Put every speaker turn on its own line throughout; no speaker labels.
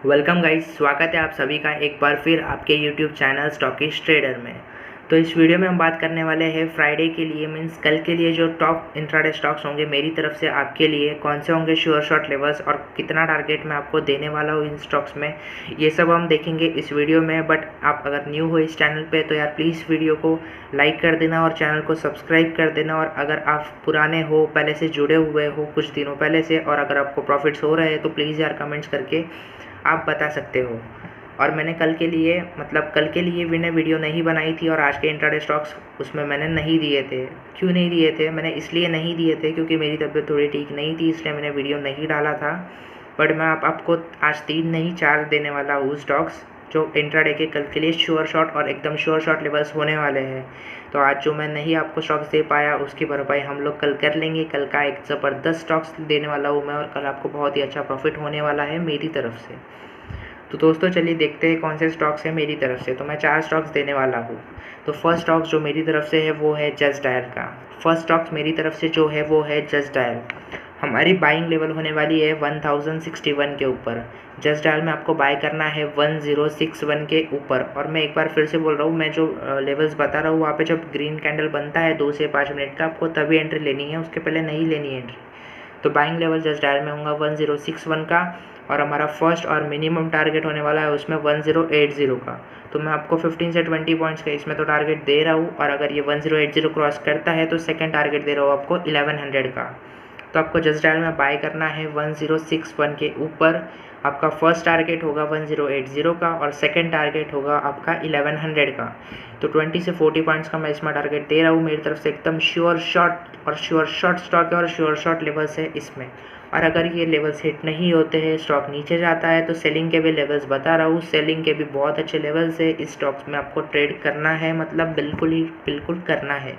Welcome guys, स्वागत है आप सभी का एक बार फिर आपके यूट्यूब चैनल स्टॉकिश ट्रेडर में। तो इस वीडियो में हम बात करने वाले हैं फ्राइडे के लिए मींस कल के लिए जो टॉप इंट्राडे स्टॉक्स होंगे मेरी तरफ से आपके लिए, कौन से होंगे श्योर शॉट लेवल्स और कितना टारगेट मैं आपको देने वाला हूँ इन स्टॉक्स में, ये सब हम देखेंगे इस वीडियो में। बट आप अगर न्यू हो इस चैनल पे तो यार प्लीज़ वीडियो को लाइक कर देना और चैनल को सब्सक्राइब कर देना। और अगर आप पुराने हो, पहले से जुड़े हुए हो कुछ दिनों पहले से, और अगर आपको प्रॉफिट्स हो रहे हैं तो प्लीज़ यार कमेंट्स करके आप बता सकते हो। और मैंने कल के लिए मैंने वीडियो नहीं बनाई थी और आज के इंट्राडे स्टॉक्स उसमें मैंने नहीं दिए थे। क्यों नहीं दिए थे? मैंने इसलिए नहीं दिए थे क्योंकि मेरी तबीयत थोड़ी ठीक नहीं थी, इसलिए मैंने वीडियो नहीं डाला था। बट मैं आपको आज 3 नहीं 4 देने वाला हूँ स्टॉक्स जो इंट्राडे के कल के लिए श्योर शॉट और एकदम श्योर शॉट लेवल्स होने वाले हैं। तो आज जो मैं नहीं आपको स्टॉक्स दे पाया उसकी भरपाई हम लोग कल कर लेंगे। कल का एक ज़बरदस्त स्टॉक्स देने वाला हूँ मैं और कल आपको बहुत ही अच्छा प्रॉफिट होने वाला है मेरी तरफ से। तो दोस्तों चलिए देखते हैं कौन से स्टॉक्स हैं मेरी तरफ से। तो मैं 4 स्टॉक्स देने वाला हूँ। तो फर्स्ट स्टॉक्स जो मेरी तरफ से है वो है जस्ट डायल का। फर्स्ट स्टॉक्स मेरी तरफ से जो है वो है जस्ट डायल। हमारी बाइंग लेवल होने वाली है 1061 के ऊपर। जस्ट डायल में आपको बाय करना है 1061 के ऊपर। और मैं एक बार फिर से बोल रहा हूँ, मैं जो लेवल्स बता रहा हूँ वहाँ पे जब ग्रीन कैंडल बनता है 2 से 5 मिनट का, आपको तभी एंट्री लेनी है, उसके पहले नहीं लेनी है एंट्री। तो बाइंग लेवल जस्ट डायल में होगा 1061 का और हमारा फर्स्ट और मिनिमम टारगेट होने वाला है उसमें 1080 का। तो मैं आपको 15 से 20 पॉइंट्स का इसमें तो टारगेट दे रहा हूँ और अगर ये 1080 क्रॉस करता है तो सेकंड टारगेट दे रहा हूँ आपको 1100 का। तो आपको जस्ट डायल में बाय करना है 1061 के ऊपर। आपका फर्स्ट टारगेट होगा 1080 का और सेकंड टारगेट होगा आपका 1100 का। तो 20 से 40 पॉइंट्स का मैं इसमें टारगेट दे रहा हूँ मेरी तरफ से। एकदम श्योर शॉट स्टॉक है और श्योर शॉट लेवल्स है इसमें। और अगर ये लेवल्स हिट नहीं होते हैं, स्टॉक नीचे जाता है, तो सेलिंग के भी लेवल्स बता रहा हूँ, सेलिंग के भी बहुत अच्छे लेवल्स है। इस स्टॉक्स में आपको ट्रेड करना है, मतलब बिल्कुल करना है।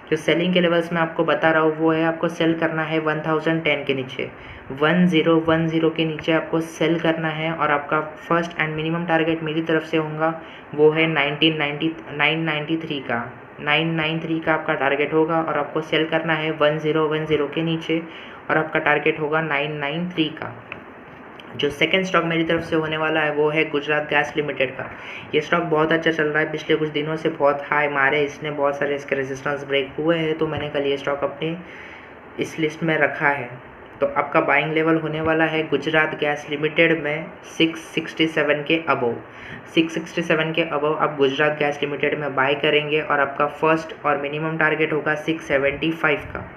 जो सेलिंग के लेवल्स में आपको बता रहा हूँ वो है, आपको सेल करना है 1010 के नीचे, 1010 के नीचे आपको सेल करना है। और आपका फर्स्ट एंड मिनिमम टारगेट मेरी तरफ से होगा वो है 993 का। 993 का आपका टारगेट होगा और आपको सेल करना है 1010 के नीचे और आपका टारगेट होगा 993 का। जो सेकंड स्टॉक मेरी तरफ से होने वाला है वो है गुजरात गैस लिमिटेड का। ये स्टॉक बहुत अच्छा चल रहा है, पिछले कुछ दिनों से बहुत हाई मारे इसने, बहुत सारे इसके रेजिस्टेंस ब्रेक हुए हैं, तो मैंने कल ये स्टॉक अपनी इस लिस्ट में रखा है। तो आपका बाइंग लेवल होने वाला है गुजरात गैस लिमिटेड में 667 के अबव। 667 के अबव आप गुजरात गैस लिमिटेड में बाय करेंगे और आपका फर्स्ट और मिनिमम टारगेट होगा 675 का।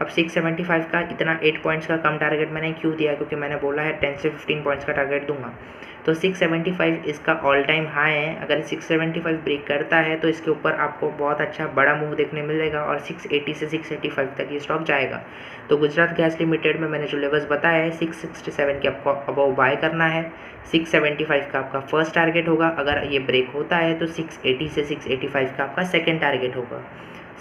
अब 675 का इतना 8 पॉइंट्स का कम टारगेट मैंने क्यों दिया, क्योंकि मैंने बोला है 10 से 15 पॉइंट्स का टारगेट दूंगा। तो 675 इसका ऑल टाइम हाई है। अगर 675 ब्रेक करता है तो इसके ऊपर आपको बहुत अच्छा बड़ा मूव देखने मिलेगा और 680 से 685 तक ये स्टॉक जाएगा। तो गुजरात गैस लिमिटेड में मैंने जो लेवल्स बताया है 667 के आपको अबव बाय करना है। 675 का आपका फर्स्ट टारगेट होगा, अगर ये ब्रेक होता है तो 680 से 685 का आपका सेकेंड टारगेट होगा।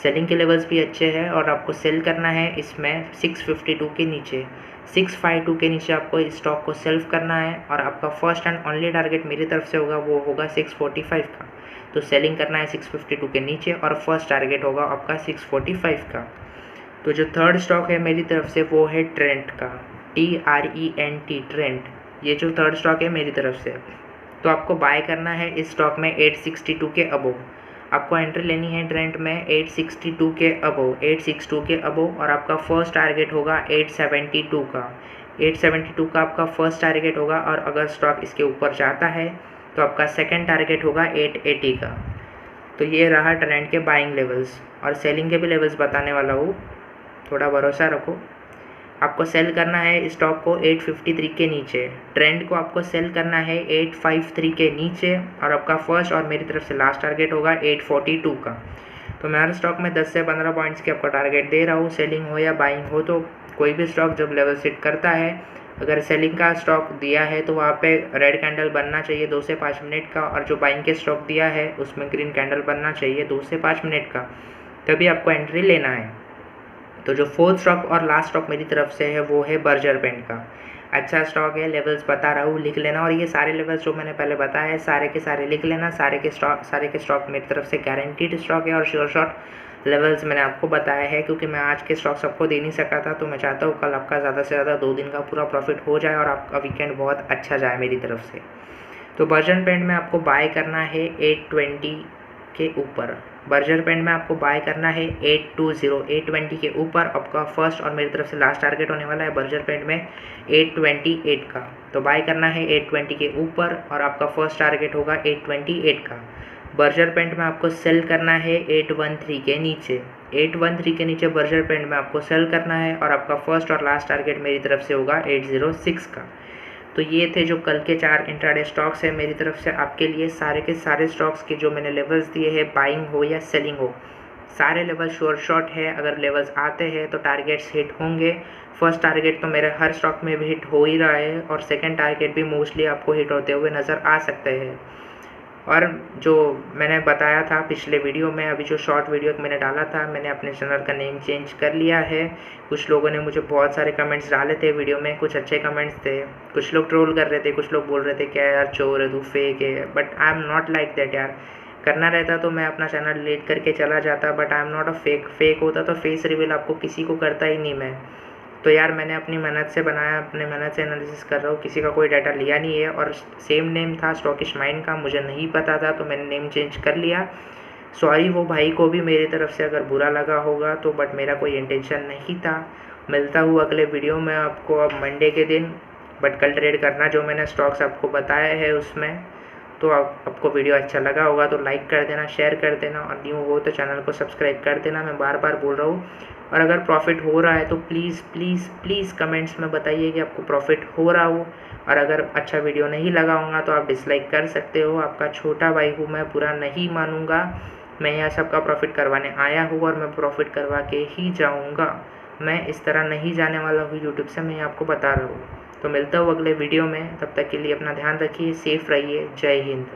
सेलिंग के लेवल्स भी अच्छे हैं और आपको सेल करना है इसमें 652 के नीचे, 652 के नीचे आपको इस स्टॉक को सेल्फ करना है। और आपका फर्स्ट एंड ओनली टारगेट मेरी तरफ से होगा वो होगा 645 का। तो सेलिंग करना है 652 के नीचे और फर्स्ट टारगेट होगा आपका 645 का। तो जो थर्ड स्टॉक है मेरी तरफ से वो है ट्रेंड का, TRENT ट्रेंड। ये जो थर्ड स्टॉक है मेरी तरफ से, तो आपको बाय करना है इस स्टॉक में 862 के अबव। आपको एंट्री लेनी है ट्रेंड में 862 के अबव, 862 के अबव। और आपका फर्स्ट टारगेट होगा 872 का। 872 का आपका फर्स्ट टारगेट होगा और अगर स्टॉक इसके ऊपर जाता है तो आपका सेकंड टारगेट होगा 880 का। तो ये रहा ट्रेंड के बाइंग लेवल्स। और सेलिंग के भी लेवल्स बताने वाला हूँ, थोड़ा भरोसा रखो। आपको सेल करना है स्टॉक को 853 के नीचे, ट्रेंड को आपको सेल करना है 853 के नीचे और आपका फर्स्ट और मेरी तरफ से लास्ट टारगेट होगा 842 का। तो मैं हर स्टॉक में 10 से 15 पॉइंट्स के आपको टारगेट दे रहा हूँ, सेलिंग हो या बाइंग हो। तो कोई भी स्टॉक जब लेवल सेट करता है, अगर सेलिंग का स्टॉक दिया है तो वहाँ पे रेड कैंडल बनना चाहिए 2 से 5 मिनट का, और जो बाइंग के स्टॉक दिया है उसमें ग्रीन कैंडल बनना चाहिए 2 से 5 मिनट का, तभी आपको एंट्री लेना है। तो जो फोर्थ स्टॉक और लास्ट स्टॉक मेरी तरफ से है वो है बर्जर पेंट का। अच्छा स्टॉक है, लेवल्स बता रहा हूँ, लिख लेना। और ये सारे लेवल्स जो मैंने पहले बताया है सारे के सारे लिख लेना। सारे के स्टॉक मेरी तरफ से गारंटीड स्टॉक है और श्योर शॉट लेवल्स मैंने आपको बताया है, क्योंकि मैं आज के स्टॉक्स आपको दे नहीं सका था, तो मैं चाहता हूँ कल आपका ज़्यादा से ज़्यादा 2 दिन का पूरा प्रॉफिट हो जाए और आपका वीकेंड बहुत अच्छा जाए मेरी तरफ से। तो बर्जर पेंट में आपको बाय करना है 820 के ऊपर। बर्जर पेंट में आपको बाय करना है 820 के ऊपर। आपका फर्स्ट और मेरी तरफ से लास्ट टारगेट होने वाला है बर्जर पेंट में 828 का। तो बाय करना है 820 के ऊपर और आपका फर्स्ट टारगेट होगा 828 का। बर्जर पेंट में आपको सेल करना है 813 के नीचे। 813 के नीचे बर्जर पेंट में आपको सेल करना है और आपका फर्स्ट और लास्ट टारगेट मेरी तरफ से होगा 806 का। तो ये थे जो कल के 4 इंट्राडे स्टॉक्स है मेरी तरफ से आपके लिए। सारे के सारे स्टॉक्स के जो मैंने लेवल्स दिए हैं, बाइंग हो या सेलिंग हो, सारे लेवल श्योर शॉट है। अगर लेवल्स आते हैं तो टारगेट्स हिट होंगे। फर्स्ट टारगेट तो मेरे हर स्टॉक में भी हिट हो ही रहा है और सेकंड टारगेट भी मोस्टली आपको हिट होते हुए नज़र आ सकते हैं। और जो मैंने बताया था पिछले वीडियो में, अभी जो शॉर्ट वीडियो मैंने डाला था, मैंने अपने चैनल का नेम चेंज कर लिया है। कुछ लोगों ने मुझे बहुत सारे कमेंट्स डाले थे वीडियो में, कुछ अच्छे कमेंट्स थे, कुछ लोग ट्रोल कर रहे थे, कुछ लोग बोल रहे थे क्या यार चोर है तू, फेक है। But I am not like that यार। करना रहता तो मैं अपना चैनल डिलीट करके चला जाता, but I am not a fake होता तो फेस रिवील आपको किसी को करता ही नहीं मैं। तो यार मैंने अपनी मेहनत से बनाया, अपने मेहनत से एनालिसिस कर रहा हूँ, किसी का कोई डाटा लिया नहीं है। और सेम नेम था स्टॉकिश माइंड का, मुझे नहीं पता था तो मैंने नेम चेंज कर लिया। सॉरी वो भाई को भी मेरी तरफ से अगर बुरा लगा होगा तो, बट मेरा कोई इंटेंशन नहीं था। मिलता हूँ अगले वीडियो में आपको अब मंडे के दिन। बट कल ट्रेड करना जो मैंने स्टॉक्स आपको बताया है उसमें। तो आपको वीडियो अच्छा लगा होगा तो लाइक कर देना, शेयर कर देना, और न्यू हो तो चैनल को सब्सक्राइब कर देना। मैं बार बार बोल रहा हूँ। और अगर प्रॉफिट हो रहा है तो प्लीज़ प्लीज़ प्लीज़ कमेंट्स में बताइए कि आपको प्रॉफिट हो रहा हो। और अगर अच्छा वीडियो नहीं लगा होगा तो आप डिसलाइक कर सकते हो। आपका छोटा भाई हूँ मैं, बुरा नहीं मानूंगा। मैं यहाँ सबका प्रॉफिट करवाने आया हूँ और मैं प्रॉफिट करवा के ही जाऊँगा। मैं इस तरह नहीं जाने वाला हूँ यूट्यूब से, मैं आपको बता रहा हूँ। तो मिलता हूँ अगले वीडियो में, तब तक के लिए अपना ध्यान रखिए, सेफ रहिए। जय हिंद।